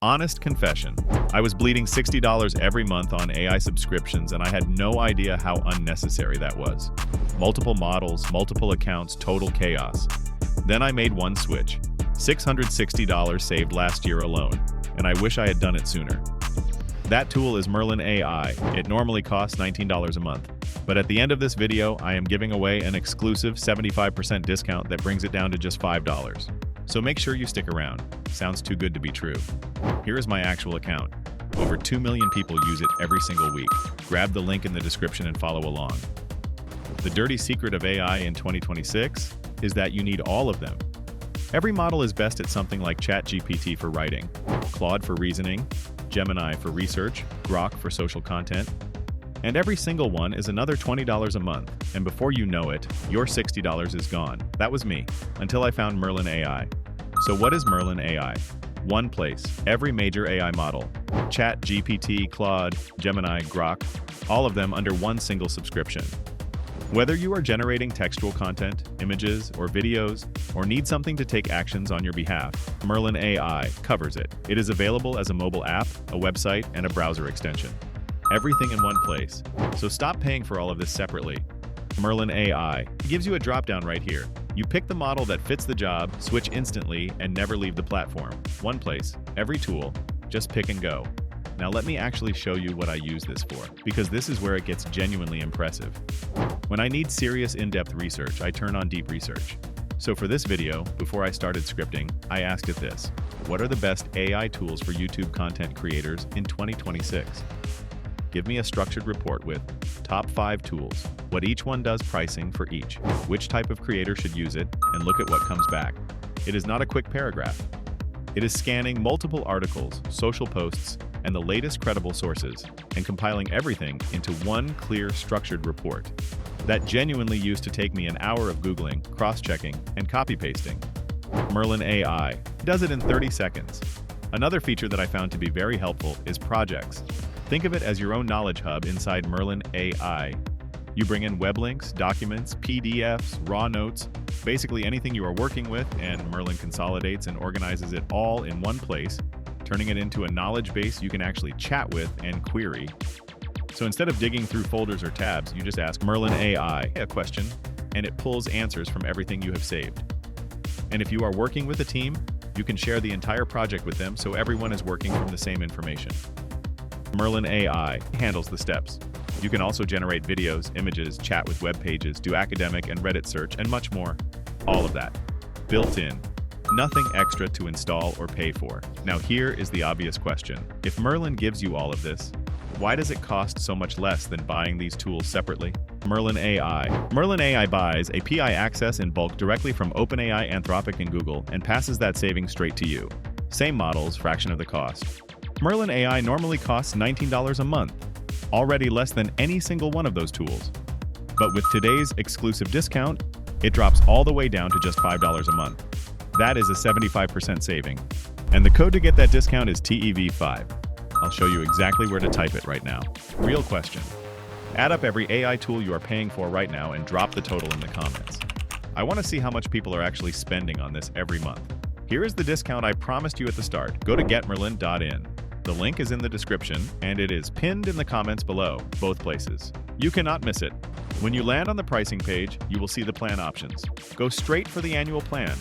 Honest confession. I was bleeding $60 every month on AI subscriptions, and I had no idea how unnecessary that was. Multiple models, multiple accounts, total chaos. Then I made one switch. $660 saved last year alone, and I wish I had done it sooner. That tool is Merlin AI. It normally costs $19 a month. But at the end of this video, I am giving away an exclusive 75% discount that brings it down to just $5. So make sure you stick around. Sounds too good to be true. Here is my actual account. Over 2 million people use it every single week. Grab the link in the description and follow along. The dirty secret of AI in 2026 is that you need all of them. Every model is best at something like ChatGPT for writing, Claude for reasoning, Gemini for research, Grok for social content, and every single one is another $20 a month, and before you know it, your $60 is gone. That was me, until I found Merlin AI. So what is Merlin AI? One place, every major AI model, ChatGPT, Claude, Gemini, Grok, all of them under one single subscription. Whether you are generating textual content, images, or videos, or need something to take actions on your behalf, Merlin AI covers it. It is available as a mobile app, a website, and a browser extension. Everything in one place. So stop paying for all of this separately. Merlin AI gives you a drop-down right here. You pick the model that fits the job, switch instantly, and never leave the platform. One place, every tool, just pick and go. Now let me actually show you what I use this for, because this is where it gets genuinely impressive. When I need serious in-depth research, I turn on deep research. So for this video, before I started scripting, I asked it this: what are the best AI tools for YouTube content creators in 2026? Give me a structured report with top 5 tools, what each one does, pricing for each, which type of creator should use it, and look at what comes back. It is not a quick paragraph. It is scanning multiple articles, social posts, and the latest credible sources, and compiling everything into one clear, structured report. That genuinely used to take me an hour of Googling, cross-checking, and copy-pasting. Merlin AI does it in 30 seconds. Another feature that I found to be very helpful is projects. Think of it as your own knowledge hub inside Merlin AI. You bring in web links, documents, PDFs, raw notes, basically anything you are working with, and Merlin consolidates and organizes it all in one place, turning it into a knowledge base you can actually chat with and query. So instead of digging through folders or tabs, you just ask Merlin AI a question, and it pulls answers from everything you have saved. And if you are working with a team, you can share the entire project with them so everyone is working from the same information. Merlin AI handles the steps. You can also generate videos, images, chat with web pages, do academic and Reddit search, and much more. All of that built in. Nothing extra to install or pay for. Now here is the obvious question. If Merlin gives you all of this, why does it cost so much less than buying these tools separately? Merlin AI. Merlin AI buys API access in bulk directly from OpenAI, Anthropic, and Google, and passes that savings straight to you. Same models, fraction of the cost. Merlin AI normally costs $19 a month, already less than any single one of those tools. But with today's exclusive discount, it drops all the way down to just $5 a month. That is a 75% saving. And the code to get that discount is TEV5. I'll show you exactly where to type it right now. Real question. Add up every AI tool you are paying for right now and drop the total in the comments. I want to see how much people are actually spending on this every month. Here is the discount I promised you at the start. Go to getmerlin.in. The link is in the description, and it is pinned in the comments below, both places. You cannot miss it. When you land on the pricing page, you will see the plan options. Go straight for the annual plan.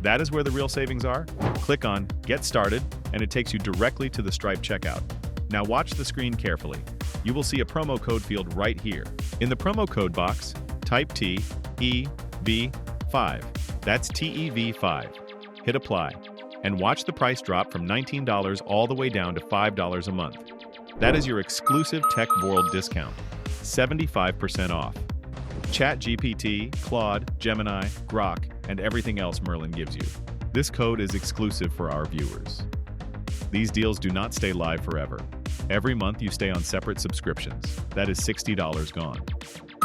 That is where the real savings are. Click on Get Started, and it takes you directly to the Stripe checkout. Now watch the screen carefully. You will see a promo code field right here. In the promo code box, type TEV5. That's TEV5. Hit apply. And watch the price drop from $19 all the way down to $5 a month. That is your exclusive Tech Vorld discount, 75% off. ChatGPT, Claude, Gemini, Grok, and everything else Merlin gives you. This code is exclusive for our viewers. These deals do not stay live forever. Every month you stay on separate subscriptions. That is $60 gone.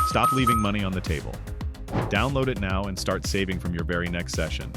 Stop leaving money on the table. Download it now and start saving from your very next session.